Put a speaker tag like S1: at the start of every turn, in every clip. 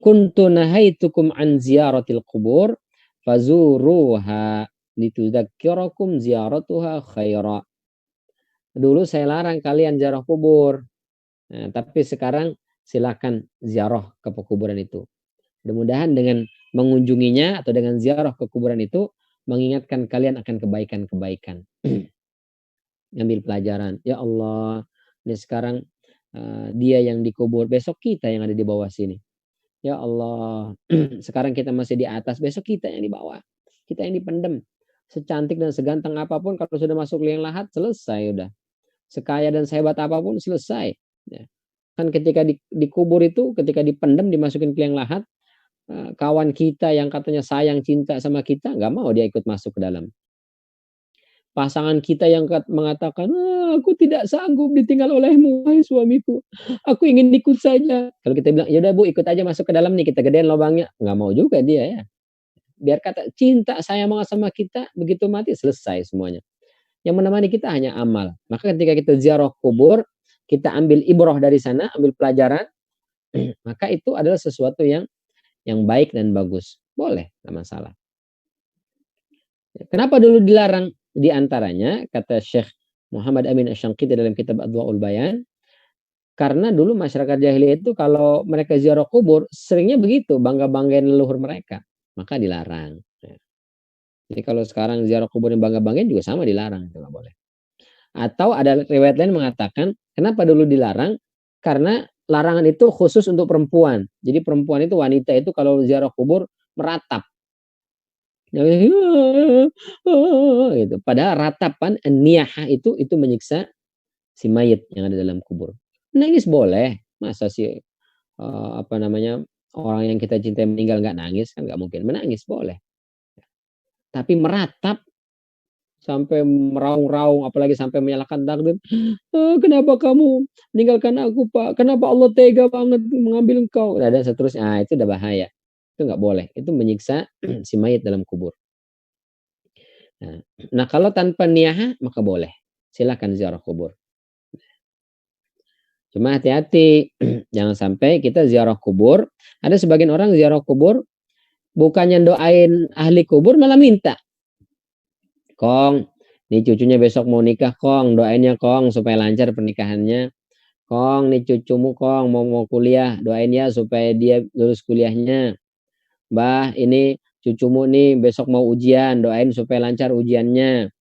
S1: kuntu nahaitukum an ziyaratil qubur fazuruha litudzakkirakum ziyaratuha khaira. Dulu saya larang kalian ziarah kubur. Nah, tapi sekarang silakan ziarah ke kuburan itu. Mudah-mudahan dengan mengunjunginya atau dengan ziarah ke kuburan itu mengingatkan kalian akan kebaikan-kebaikan. Ngambil pelajaran. Ya Allah, ini sekarang dia yang dikubur, besok kita yang ada di bawah sini. Ya Allah, sekarang kita masih di atas, besok kita yang di bawah. Kita yang dipendem. Secantik dan seganteng apapun, kalau sudah masuk liang lahat, selesai udah. Sekaya dan sehebat apapun, selesai. Ya. Kan ketika dikubur itu, ketika dipendem, dimasukin ke liang lahat, kawan kita yang katanya sayang, cinta sama kita, nggak mau dia ikut masuk ke dalam. Pasangan kita yang mengatakan, aku tidak sanggup ditinggal olehmu, wahai suamiku. Aku ingin ikut saja. Kalau kita bilang, ya udah Bu, ikut aja masuk ke dalam nih, kita gedein lubangnya. Nggak mau juga dia ya. Biar kata cinta saya mau sama kita, begitu mati selesai semuanya. Yang menemani kita hanya amal. Maka ketika kita ziarah kubur, kita ambil ibroh dari sana, ambil pelajaran, maka itu adalah sesuatu yang baik dan bagus. Boleh, nggak masalah. Kenapa dulu dilarang? Di antaranya, kata Syekh Muhammad Amin Asy-Syanqiti dalam kitab Adwaul Bayan, karena dulu masyarakat jahiliyah itu kalau mereka ziarah kubur, seringnya begitu, bangga-banggain leluhur mereka. Maka dilarang. Jadi kalau sekarang ziarah kubur yang bangga-banggain juga sama dilarang, itu nggak boleh. Atau ada riwayat lain mengatakan, kenapa dulu dilarang? Karena larangan itu khusus untuk perempuan. Jadi perempuan itu, wanita itu kalau ziarah kubur meratap. Gitu. Padahal ratapan niyahah itu menyiksa si mayit yang ada dalam kubur. Nangis boleh, masa sih apa namanya orang yang kita cintai meninggal nggak nangis, kan nggak mungkin. Menangis boleh, tapi meratap sampai meraung-raung, apalagi sampai menyalahkan takdir. Kenapa kamu meninggalkan aku, Pak? Kenapa Allah tega banget mengambil engkau? Dan seterusnya. Itu udah bahaya. Itu nggak boleh. Itu menyiksa si mayit dalam kubur. Nah, kalau tanpa niyah maka boleh. Silakan ziarah kubur. Cuma hati-hati, jangan sampai kita ziarah kubur. Ada sebagian orang ziarah kubur, bukannya doain ahli kubur malah minta. Kong, nih cucunya besok mau nikah, Kong, doainnya Kong supaya lancar pernikahannya. Kong, nih cucumu Kong mau kuliah, doain ya supaya dia lulus kuliahnya. Mbah, ini cucumu nih besok mau ujian, doain supaya lancar ujiannya.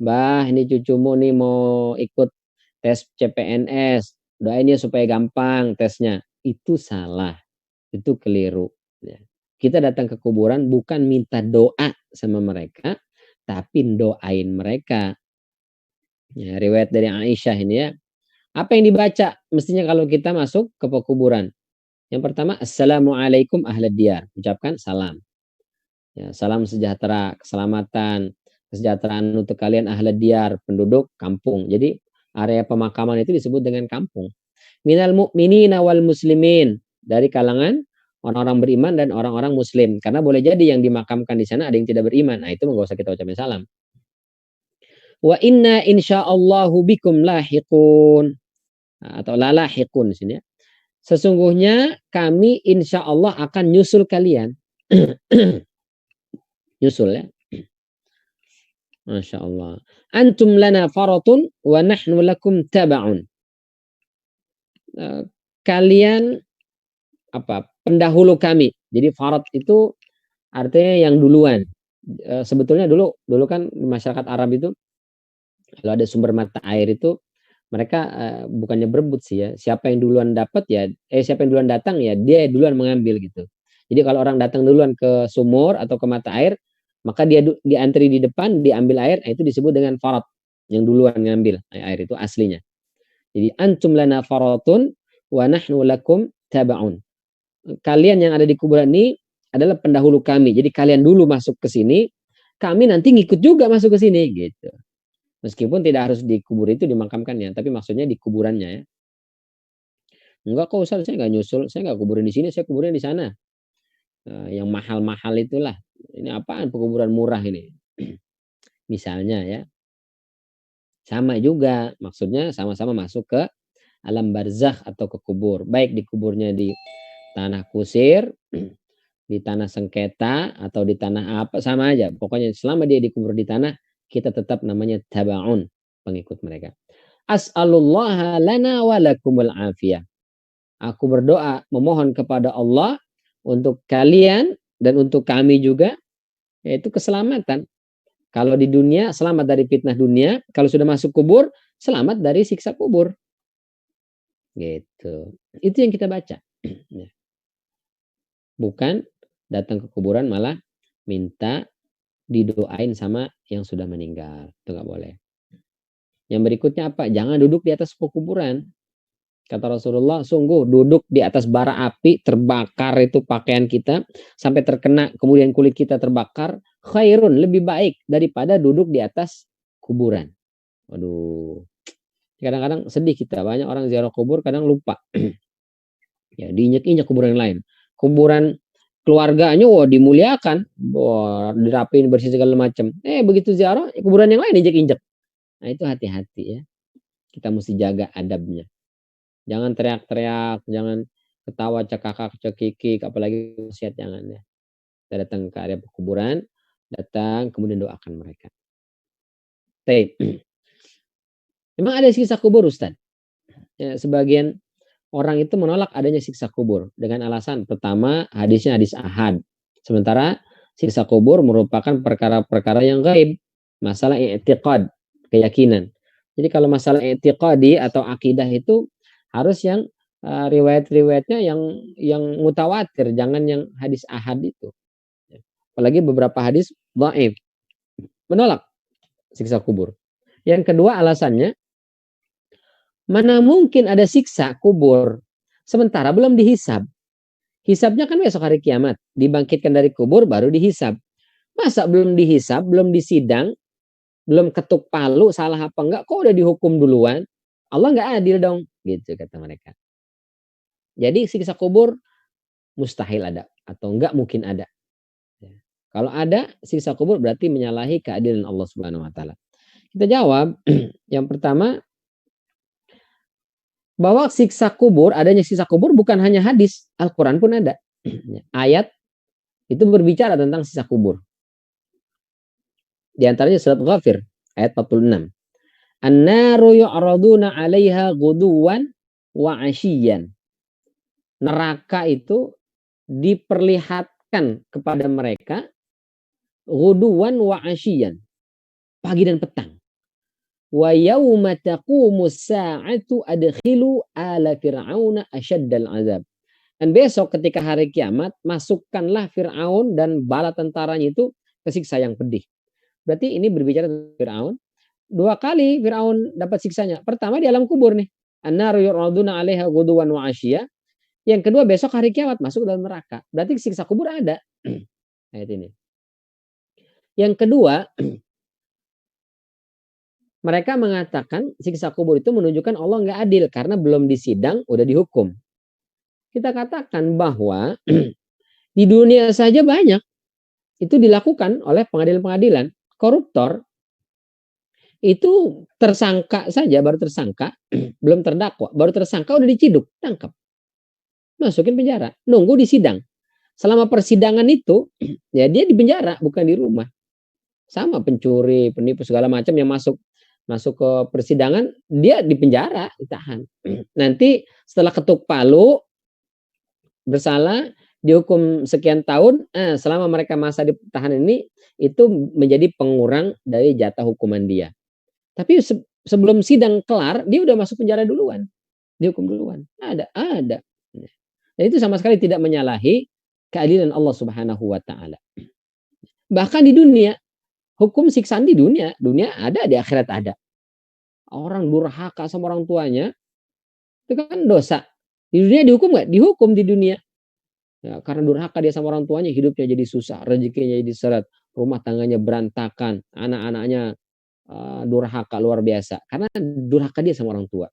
S1: Mbah, ini cucumu nih mau ikut tes CPNS, doain ya supaya gampang tesnya. Itu salah, itu keliru. Ya. Kita datang ke kuburan bukan minta doa sama mereka, tapi doain mereka. Ya, riwayat dari Aisyah ini ya. Apa yang dibaca mestinya kalau kita masuk ke pekuburan? Yang pertama, Assalamualaikum ahlad diyar. Ucapkan salam. Ya, salam sejahtera, keselamatan, kesejahteraan untuk kalian ahlad diyar, penduduk kampung. Jadi area pemakaman itu disebut dengan kampung. Minal mu'minina wal muslimin. Dari kalangan orang-orang beriman dan orang-orang muslim. Karena boleh jadi yang dimakamkan di sana ada yang tidak beriman. Nah, itu nggak usah kita ucapin salam. Wa inna insyaallahu bikum lahiqun. Atau lalahiqun di sini ya. Sesungguhnya kami insya Allah akan nyusul kalian. Nyusul ya. Masya Allah. Antum lana faratun wa nahnu lakum taba'un. Kalian apa? Pendahulu kami. Jadi farat itu artinya yang duluan. Sebetulnya dulu kan di masyarakat Arab itu kalau ada sumber mata air itu mereka bukannya berebut sih ya. Siapa yang duluan dapat ya, siapa yang duluan datang ya dia duluan mengambil gitu. Jadi kalau orang datang duluan ke sumur atau ke mata air, maka dia diantri di depan, diambil air, nah itu disebut dengan farat. Yang duluan ngambil air itu aslinya. Jadi antum lana faratun wa nahnu lakum taba'un. Kalian yang ada di kuburan ini adalah pendahulu kami. Jadi kalian dulu masuk ke sini, kami nanti ngikut juga masuk ke sini gitu. Meskipun tidak harus di kubur itu dimakamkannya, tapi maksudnya di kuburannya ya. Enggak kok Ustaz, saya nggak nyusul, saya nggak kuburin di sini, saya kuburin di sana. Yang mahal-mahal itulah. Ini apaan pekuburan murah ini? Misalnya ya. Sama juga, maksudnya sama-sama masuk ke alam barzakh atau ke kubur. Baik di kuburnya di tanah kusir, di tanah sengketa, atau di tanah apa, sama aja. Pokoknya selama dia dikubur di tanah, kita tetap namanya tabaun, pengikut mereka. As'alullaha lana wa lakumul afiyah. Aku berdoa, memohon kepada Allah untuk kalian dan untuk kami juga, yaitu keselamatan. Kalau di dunia, selamat dari fitnah dunia. Kalau sudah masuk kubur, selamat dari siksa kubur. Gitu. Itu yang kita baca. Bukan datang ke kuburan malah minta didoain sama yang sudah meninggal. Itu nggak boleh. Yang berikutnya apa? Jangan duduk di atas kuburan. Kata Rasulullah, sungguh duduk di atas bara api, terbakar itu pakaian kita, sampai terkena, kemudian kulit kita terbakar, khairun, lebih baik daripada duduk di atas kuburan. Waduh. Kadang-kadang sedih kita, banyak orang ziarah kubur, kadang lupa. Ya, diinjak-injak kuburan yang lain. Kuburan keluarganya, wah dimuliakan, wah dirapiin, bersih segala macam. Begitu ziarah, kuburan yang lain injak-injak. Nah itu hati-hati ya. Kita mesti jaga adabnya. Jangan teriak-teriak, jangan ketawa cekakak-cekikik, apalagi wasiat, jangan ya. Kita datang ke area kuburan, datang kemudian doakan mereka. Baik. Memang ada siksa kubur, Ustaz. Ya, sebagian orang itu menolak adanya siksa kubur dengan alasan pertama, hadisnya hadis ahad. Sementara siksa kubur merupakan perkara-perkara yang gaib, masalah i'tiqad, keyakinan. Jadi kalau masalah i'tiqadi atau akidah itu harus yang riwayat-riwayatnya yang mutawatir, jangan yang hadis ahad itu. Apalagi beberapa hadis dhaif menolak siksa kubur. Yang kedua alasannya, mana mungkin ada siksa kubur sementara belum dihisab. Hisabnya kan besok hari kiamat, dibangkitkan dari kubur baru dihisab. Masa belum dihisab, belum disidang, belum ketuk palu, salah apa enggak, kok udah dihukum duluan? Allah nggak adil dong, gitu kata mereka. Jadi siksa kubur mustahil ada atau enggak mungkin ada. Kalau ada siksa kubur berarti menyalahi keadilan Allah Subhanahu wa taala. Kita jawab, yang pertama, bahwa siksa kubur, adanya siksa kubur bukan hanya hadis, Al-Qur'an pun ada. Ayat itu berbicara tentang siksa kubur. Di antaranya surat Ghafir ayat 46. An-naru yu'raduna 'alaiha ghuduwan wa 'ashiyyan. Neraka itu diperlihatkan kepada mereka ghuduwan wa 'ashiyyan, pagi dan petang. Wa yauma taqumus sa'atu adkhilu ala fir'auna asyaddal 'adzab. Dan besok ketika hari kiamat, masukkanlah Fir'aun dan bala tentaranya itu ke siksa yang pedih. Berarti ini berbicara tentang Fir'aun. Dua kali Fir'aun dapat siksanya. Pertama di alam kubur nih. An-naru yu'raduna 'alaiha ghuduwan wa 'ashiyya. Yang kedua besok hari kiamat masuk dalam neraka. Berarti siksa kubur ada. Ayat ini. Yang kedua, mereka mengatakan siksa kubur itu menunjukkan Allah nggak adil karena belum disidang, udah dihukum. Kita katakan bahwa di dunia saja banyak itu dilakukan oleh pengadilan-pengadilan. Koruptor itu tersangka saja, baru tersangka, belum terdakwa, baru tersangka udah diciduk, tangkap, masukin penjara, nunggu di sidang. Selama persidangan itu, ya dia di penjara, bukan di rumah. Sama pencuri, penipu segala macam yang masuk ke persidangan, dia di penjara, ditahan. Nanti setelah ketuk palu, bersalah, dihukum sekian tahun, selama mereka masa ditahan ini, itu menjadi pengurang dari jatah hukuman dia. Tapi sebelum sidang kelar, dia udah masuk penjara duluan. Dihukum duluan. Ada. Dan itu sama sekali tidak menyalahi keadilan Allah Subhanahu wa taala. Bahkan di dunia, hukum siksaan di dunia ada, di akhirat ada. Orang durhaka sama orang tuanya, itu kan dosa. Di dunia dihukum nggak? Dihukum di dunia. Ya, karena durhaka dia sama orang tuanya, hidupnya jadi susah, rezekinya jadi seret, rumah tangganya berantakan, anak-anaknya durhaka luar biasa. Karena durhaka dia sama orang tua.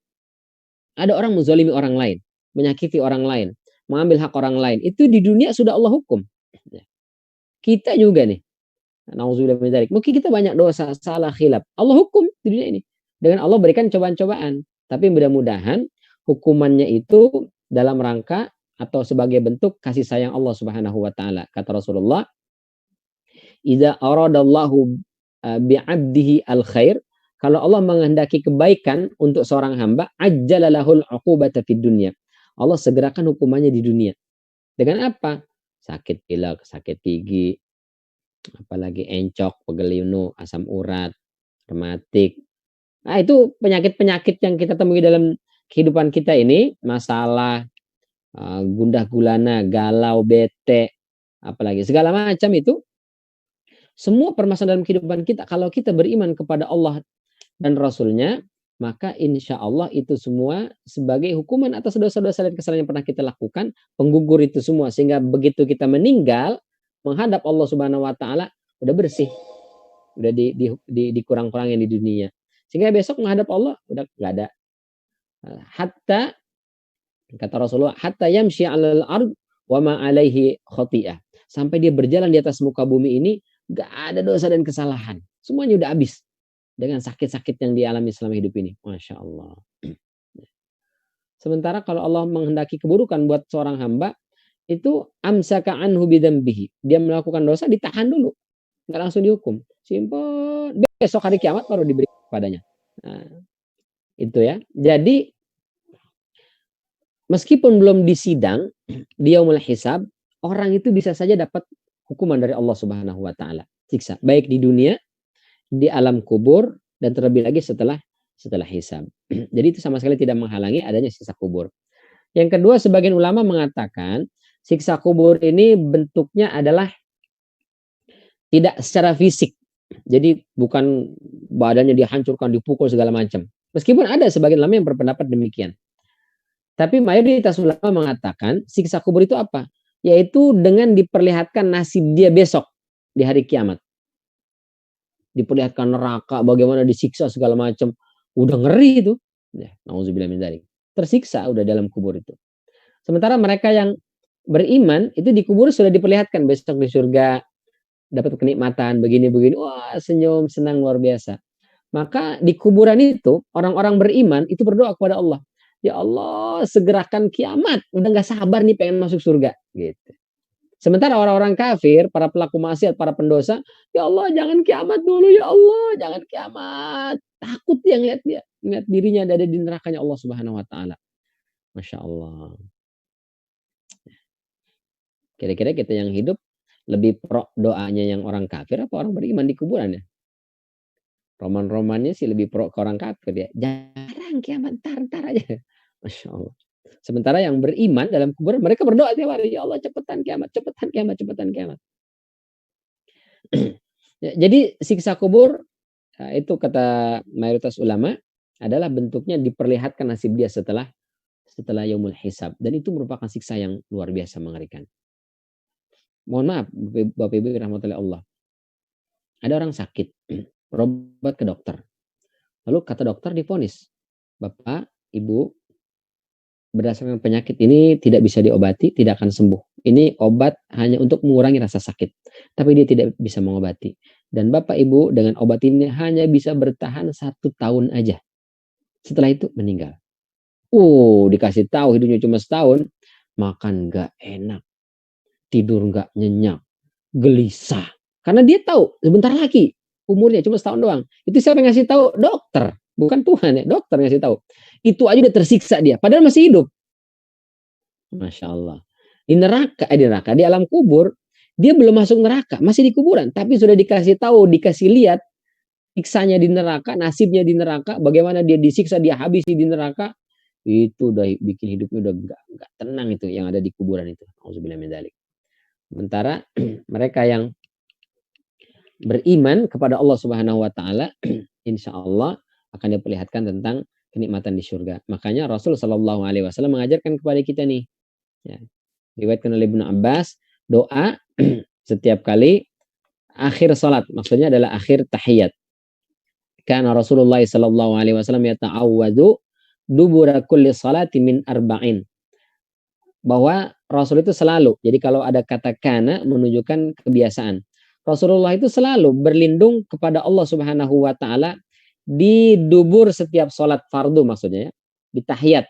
S1: Ada orang menzalimi orang lain, menyakiti orang lain, mengambil hak orang lain. Itu di dunia sudah Allah hukum. Kita juga nih. Nauzubillah min dzalik. Mungkin kita banyak dosa, salah, khilaf. Allah hukum di dunia ini. Dengan Allah berikan cobaan-cobaan. Tapi mudah-mudahan hukumannya itu dalam rangka atau sebagai bentuk kasih sayang Allah Subhanahu wa taala. Kata Rasulullah, "Idza aradallahu bi'abdihi al-khair", kalau Allah menghendaki kebaikan untuk seorang hamba, ajjalalahul 'uqubata fid dunya. Allah segerakan hukumannya di dunia. Dengan apa? Sakit pilek, sakit gigi, apalagi encok, pegel linu, asam urat, rematik. Nah, itu penyakit-penyakit yang kita temui dalam kehidupan kita ini, masalah gundah gulana, galau, bete, apalagi segala macam itu, semua permasalahan dalam kehidupan kita, kalau kita beriman kepada Allah dan Rasulnya, maka insya Allah itu semua sebagai hukuman atas dosa-dosa dan kesalahan yang pernah kita lakukan, penggugur itu semua, sehingga begitu kita meninggal menghadap Allah Subhanahu wa taala, udah bersih, udah dikurang-kurangin di dunia, sehingga besok menghadap Allah udah nggak ada. Hatta, kata Rasulullah, hatta yamshi 'alal ard wa ma 'alaihi khati'ah, sampai dia berjalan di atas muka bumi ini gak ada dosa dan kesalahan, semuanya udah habis dengan sakit-sakit yang dialami selama hidup ini. Masya Allah. Sementara kalau Allah menghendaki keburukan buat seorang hamba, itu amsaka anhu bidzambihi, dia melakukan dosa ditahan dulu, nggak langsung dihukum, simpen, besok hari kiamat baru diberi padanya. Nah, itu ya. Jadi meskipun belum disidang di yaumul hisab, orang itu bisa saja dapat hukuman dari Allah Subhanahu wa taala, siksa baik di dunia, di alam kubur, dan terlebih lagi setelah hisab. Jadi itu sama sekali tidak menghalangi adanya siksa kubur. Yang kedua, sebagian ulama mengatakan siksa kubur ini bentuknya adalah tidak secara fisik. Jadi bukan badannya dihancurkan, dipukul segala macam. Meskipun ada sebagian ulama yang berpendapat demikian. Tapi mayoritas ulama mengatakan siksa kubur itu apa? Yaitu dengan diperlihatkan nasib dia besok di hari kiamat. Diperlihatkan neraka, bagaimana disiksa segala macam. Udah ngeri itu. Ya, nauzubillah min dzalik. Tersiksa udah dalam kubur itu. Sementara mereka yang beriman itu di kubur sudah diperlihatkan besok di surga dapat kenikmatan begini-begini. Wah, senyum, senang luar biasa. Maka di kuburan itu orang-orang beriman itu berdoa kepada Allah. Ya Allah, segerakan kiamat. Udah gak sabar nih pengen masuk surga. Gitu. Sementara orang-orang kafir, para pelaku maksiat, para pendosa, ya Allah jangan kiamat dulu, ya Allah jangan kiamat. Takut dia ngeliat dirinya ada di nerakanya Allah Subhanahu wa taala. Masya Allah. Kira-kira kita yang hidup lebih pro doanya yang orang kafir apa orang beriman di kuburan ya? Roman-romannya sih lebih pro ke orang kafir ya. Jarang kiamat, ntar aja. Masya Allah. Sementara yang beriman dalam kuburan, mereka berdoa tiap hari, ya Allah cepetan kiamat, cepetan kiamat, cepetan kiamat. Jadi siksa kubur itu kata mayoritas ulama adalah bentuknya diperlihatkan nasib dia setelah yaumul hisab, dan itu merupakan siksa yang luar biasa mengerikan. Mohon maaf Bapak Ibu rahmatullahi Allah. Ada orang sakit, berobat ke dokter. Lalu kata dokter divonis, Bapak, Ibu, berdasarkan penyakit ini tidak bisa diobati, tidak akan sembuh. Ini obat hanya untuk mengurangi rasa sakit, tapi dia tidak bisa mengobati. Dan Bapak Ibu dengan obat ini hanya bisa bertahan 1 tahun aja. Setelah itu meninggal. Dikasih tahu hidupnya cuma setahun, makan gak enak, tidur gak nyenyak, gelisah. Karena dia tahu sebentar lagi umurnya cuma setahun doang. Itu siapa yang ngasih tahu? Dokter, bukan Tuhan ya. Dokter ngasih tahu. Itu aja udah tersiksa dia, padahal masih hidup. Masya Allah. Di neraka, di alam kubur, dia belum masuk neraka, masih di kuburan, tapi sudah dikasih tahu, dikasih lihat siksanya di neraka, nasibnya di neraka, bagaimana dia disiksa, dia habisi di neraka. Itu udah bikin hidupnya udah gak tenang itu yang ada di kuburan itu. Auzubillah min dzalik. Sementara mereka yang beriman kepada Allah Subhanahu wa taala, insya Allah akan diperlihatkan tentang kenikmatan di surga. Makanya Rasul Shallallahu alaihi wasallam mengajarkan kepada kita nih, ya, riwayatkan oleh Ibnu Abbas, doa setiap kali akhir salat, maksudnya adalah akhir tahiyat. Karena Rasulullah Shallallahu alaihi wasallam yata'awwadzu dubura kulli salati min arba'in. Bahwa Rasul itu selalu, jadi kalau ada kata kana menunjukkan kebiasaan. Rasulullah itu selalu berlindung kepada Allah Subhanahu wa taala di dubur setiap salat fardu, maksudnya ya, di tahiyat.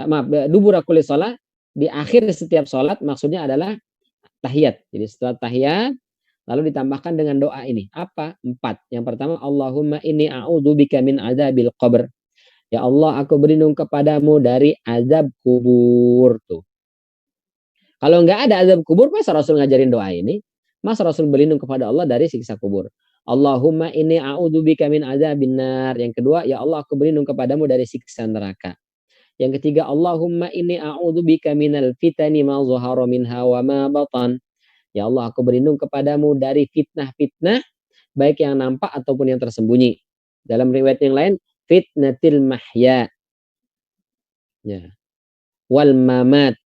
S1: Maaf, dubura kulli salat, di akhir setiap sholat maksudnya adalah tahiyat. Jadi setelah tahiyat lalu ditambahkan dengan doa ini. Apa? 4. Yang pertama, Allahumma inni a'udzubika min adzabil qabr. Ya Allah, aku berlindung kepadamu dari azab kubur. Tuh. Kalau nggak ada azab kubur, masa Rasul ngajarin doa ini? Masa Rasul berlindung kepada Allah dari siksa kubur? Allahumma inni a'udzubika min adzabin nar. Yang kedua, ya Allah, aku berlindung kepadamu dari siksa neraka. Yang ketiga, Allahumma inni a'udzubika minal fitani ma zahara minha wa ma batan. Ya Allah, aku berlindung kepadamu dari fitnah-fitnah, baik yang nampak ataupun yang tersembunyi. Dalam riwayat yang lain, fitnatil mahya. Ya. Wal mamat.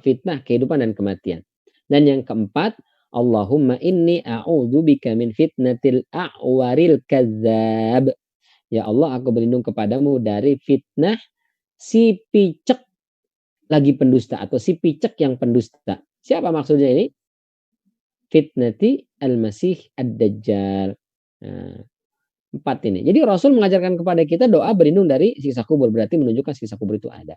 S1: Fitnah kehidupan dan kematian. Dan yang keempat, Allahumma inni a'udzubika min fitnatil a'waril kadzab. Ya Allah, aku berlindung kepadamu dari fitnah si picek lagi pendusta atau si picek yang pendusta. Siapa maksudnya ini? Fitnati al-masih ad-dajjal. Nah, 4 ini. Jadi Rasul mengajarkan kepada kita doa berlindung dari siksa kubur. Berarti menunjukkan siksa kubur itu ada.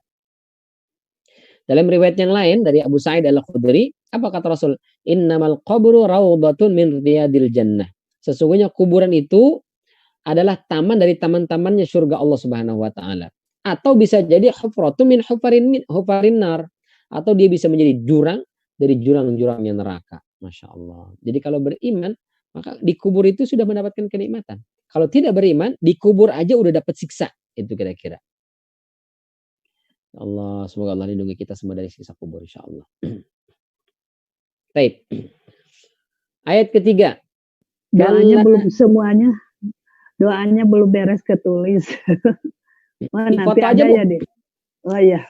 S1: Dalam riwayat yang lain dari Abu Sa'id Al-Khudri, apa kata Rasul? Innamal qabru rawdatun min riyadil jannah. Sesungguhnya kuburan itu adalah taman dari taman-tamannya surga Allah Subhanahu wa taala. Atau bisa jadi hufratun min hufarin nar, atau dia bisa menjadi jurang dari jurang-jurangnya neraka. Masya Allah. Jadi kalau beriman, maka di kubur itu sudah mendapatkan kenikmatan. Kalau tidak beriman, di kubur aja udah dapat siksa. Itu kira-kira. Allah, semoga Allah lindungi kita semua dari siksa kubur, insya Allah. Baik. Ayat ketiga.
S2: Doanya belum semuanya. Doanya belum beres ketulis. Wah, nanti
S1: foto
S2: ada
S1: aja,
S2: ya, deh. Oh iya.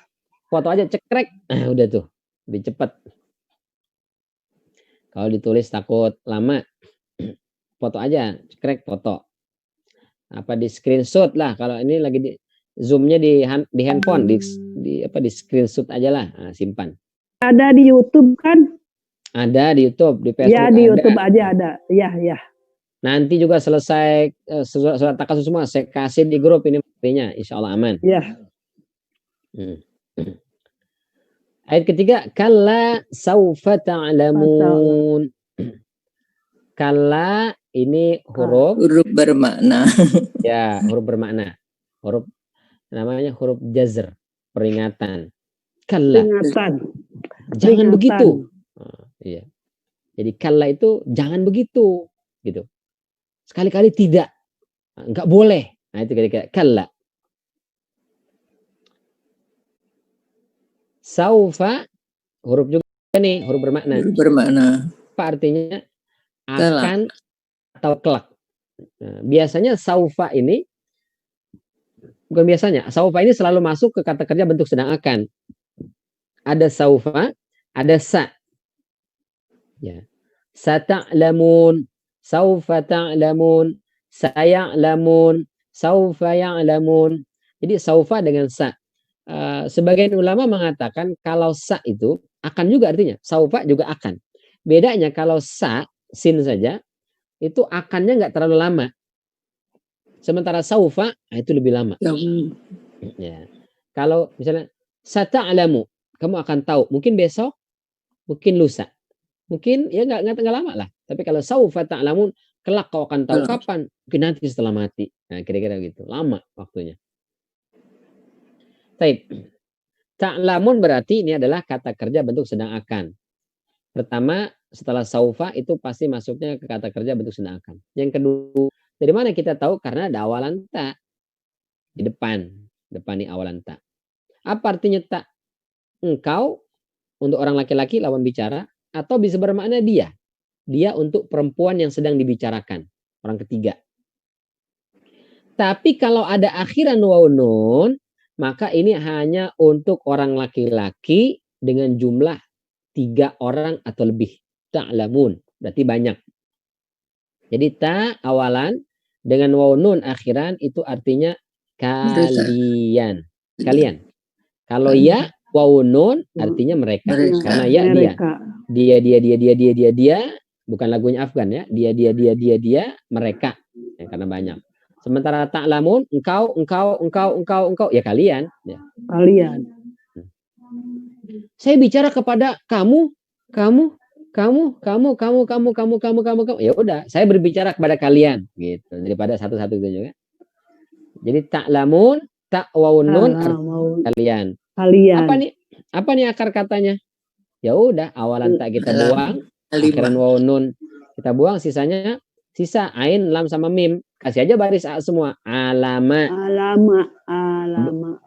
S1: Foto aja cekrek. Udah tuh. Lebih cepat. Kalau ditulis takut lama. Foto aja, cekrek foto. Apa di screenshot lah. Kalau ini lagi di zoomnya di handphone, di screenshot aja lah. Nah, simpan.
S2: Ada di YouTube kan?
S1: Ada di YouTube, di Facebook.
S2: Ya, di YouTube aja ada. Ya, ya.
S1: Nanti juga selesai surat takasus semua, saya kasih di grup ini artinya, insya Allah aman.
S2: Ya.
S1: Ayat ketiga, kalla saufa ta'lamun. Kalla ini huruf
S3: bermakna.
S1: Ya, huruf bermakna. Huruf namanya huruf jazr, peringatan. Kalla.
S2: Peringatan.
S1: Jangan begitu. Iya. Jadi kalla itu jangan begitu, gitu. Sekali-kali tidak. Enggak boleh. Nah, itu kira-kira kalla. Saufa huruf juga nih, huruf bermakna.
S3: Huruf bermakna.
S1: Apa artinya? Akan atau kelak. Nah, biasanya saufa ini bukan biasanya. Saufa ini selalu masuk ke kata kerja bentuk sedang akan. Ada saufa, ada sa. Ya. Sata'lamun, saufa ta'lamun, saya'lamun, saufa ya'lamun. Jadi saufa dengan sa. Sebagian ulama mengatakan kalau sa itu akan juga artinya. Saufa juga akan. Bedanya kalau sa, sin saja, itu akannya nggak terlalu lama. Sementara saufa, itu lebih lama. Ya. Kalau misalnya, sata'lamu, kamu akan tahu. Mungkin besok, mungkin lusa. Mungkin ya nggak lama lah. Tapi kalau saufa ta'lamun, kelak kau akan tahu kapan. Mungkin nanti setelah mati. Nah, kira-kira gitu. Lama waktunya. Baik. Ta'lamun berarti ini adalah kata kerja bentuk sedang akan. Pertama, setelah saufa itu pasti masuknya ke kata kerja bentuk sedang akan. Yang kedua, dari mana kita tahu? Karena ada awalan ta. Di depan nih awalan ta. Apa artinya ta? Engkau untuk orang laki-laki lawan bicara, atau bisa bermakna dia. Dia untuk perempuan yang sedang dibicarakan. Orang ketiga. Tapi kalau ada akhiran waw nun, maka ini hanya untuk orang laki-laki dengan jumlah 3 orang atau lebih. Ta'lamun, berarti banyak. Jadi ta awalan dengan waw nun akhiran itu artinya kalian. Kalian. Kalau ya waw nun artinya mereka. Karena ya dia. Bukan lagunya Afgan ya. Dia, mereka. Ya, karena banyak. Sementara ta'lamun, engkau, ya kalian. Ya.
S2: Kalian.
S1: Saya bicara kepada kamu, kamu, kamu. Ya udah, saya berbicara kepada kalian gitu. Daripada satu-satu itu juga. Jadi ta'lamun, tak waun nun kalian.
S2: Kalian.
S1: Apa nih akar katanya? Ya udah, awalan tak kita buang, akhiran waun nun kita buang, sisa ain, lam sama mim. Kasih aja baris a semua. Alama.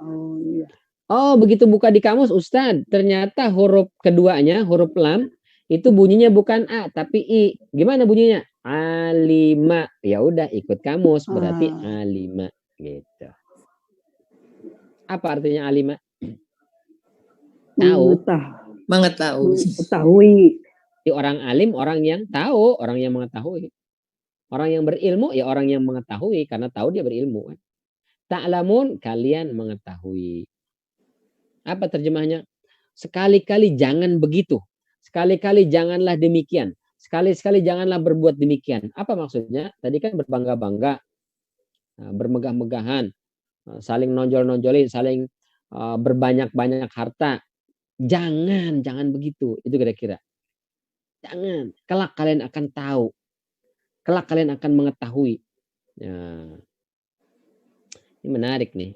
S2: Oh iya.
S1: Oh, begitu buka di kamus, Ustadz, ternyata huruf keduanya, huruf lam, itu bunyinya bukan A, tapi I. Gimana bunyinya? Alima. Ya udah, ikut kamus, berarti alima. Gitu. Apa artinya alima? Tahu.
S2: Mengetahui.
S1: Orang alim, orang yang tahu, orang yang mengetahui. Orang yang berilmu, ya orang yang mengetahui, karena tahu dia berilmu. Ta'lamun, kalian mengetahui. Apa terjemahnya? Sekali-kali jangan begitu. Sekali-kali janganlah demikian. Sekali-sekali janganlah berbuat demikian. Apa maksudnya? Tadi kan berbangga-bangga, bermegah-megahan, saling nonjol-nonjolin, saling berbanyak-banyak harta. Jangan begitu. Itu kira-kira. Jangan. Kelak kalian akan tahu. Kelak kalian akan mengetahui. Nah, ini menarik nih.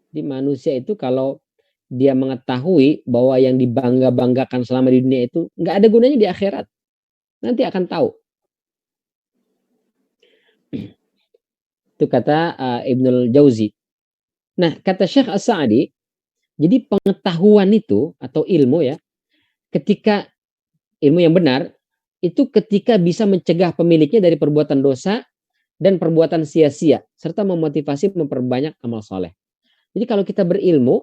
S1: Di manusia itu kalau dia mengetahui bahwa yang dibangga-banggakan selama di dunia itu nggak ada gunanya di akhirat. Nanti akan tahu. Itu kata Ibnul Jauzi. Nah, kata Syekh As-Sa'di, jadi pengetahuan itu atau ilmu ya, ketika ilmu yang benar, itu ketika bisa mencegah pemiliknya dari perbuatan dosa dan perbuatan sia-sia, serta memotivasi memperbanyak amal soleh. Jadi kalau kita berilmu,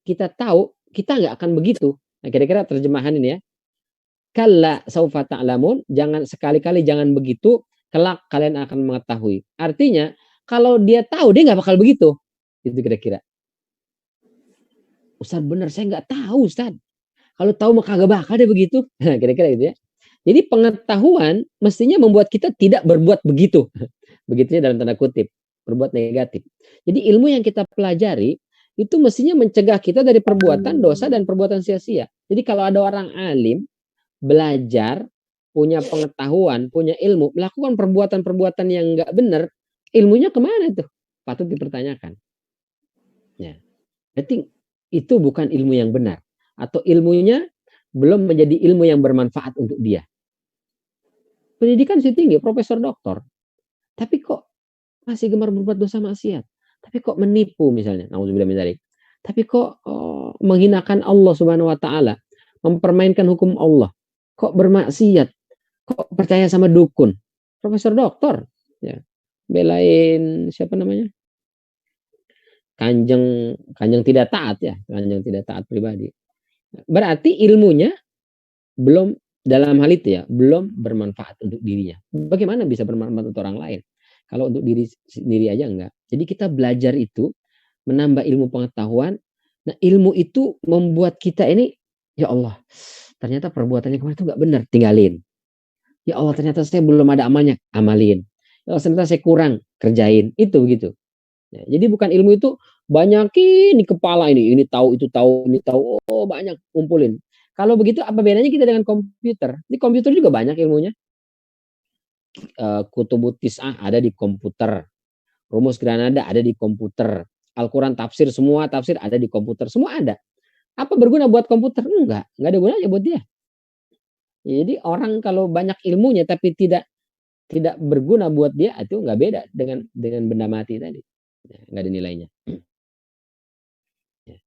S1: kita tahu, kita nggak akan begitu. Nah, kira-kira terjemahan ini ya. Kalla saufa ta'lamun, jangan sekali-kali jangan begitu, kelak kalian akan mengetahui. Artinya, kalau dia tahu, dia nggak bakal begitu. Itu kira-kira. Ustaz bener, saya nggak tahu Ustaz. Kalau tahu mah kagak bakal dia begitu. Nah, kira-kira gitu ya. Jadi pengetahuan mestinya membuat kita tidak berbuat begitu. Begitunya dalam tanda kutip, berbuat negatif. Jadi ilmu yang kita pelajari itu mestinya mencegah kita dari perbuatan dosa dan perbuatan sia-sia. Jadi kalau ada orang alim, belajar, punya pengetahuan, punya ilmu, melakukan perbuatan-perbuatan yang nggak benar, ilmunya kemana tuh? Patut dipertanyakan. Ya. Berarti itu bukan ilmu yang benar. Atau ilmunya belum menjadi ilmu yang bermanfaat untuk dia. Pendidikan sih tinggi, profesor doktor. Tapi kok masih gemar berbuat dosa maksiat. Tapi kok menipu misalnya. Nauzubillah min dzalik. Tapi kok menghinakan Allah Subhanahu wa taala, mempermainkan hukum Allah. Kok bermaksiat? Kok percaya sama dukun? Profesor doktor, ya. Belain siapa namanya? Kanjeng tidak taat ya, Kanjeng tidak taat pribadi. Berarti ilmunya belum dalam hal itu ya, belum bermanfaat untuk dirinya. Bagaimana bisa bermanfaat untuk orang lain? Kalau untuk diri sendiri aja enggak. Jadi kita belajar itu menambah ilmu pengetahuan. Nah, ilmu itu membuat kita ini, ya Allah, ternyata perbuatannya kemarin itu enggak benar, tinggalin. Ya Allah, ternyata saya belum ada amalnya, amalin. Ya Allah, ternyata saya kurang, kerjain. Itu begitu. Ya, jadi bukan ilmu itu banyakin di kepala ini tahu, itu tahu, ini tahu, oh banyak kumpulin. Kalau begitu apa bedanya kita dengan komputer? Di komputer juga banyak ilmunya. Kutubut Tis'ah ada di komputer. Rumus Granada ada di komputer. Al-Quran tafsir, semua tafsir ada di komputer. Semua ada. Apa berguna buat komputer? Enggak ada gunanya buat dia. Jadi orang kalau banyak ilmunya tapi tidak berguna buat dia, itu nggak beda dengan benda mati tadi. Nggak ada nilainya.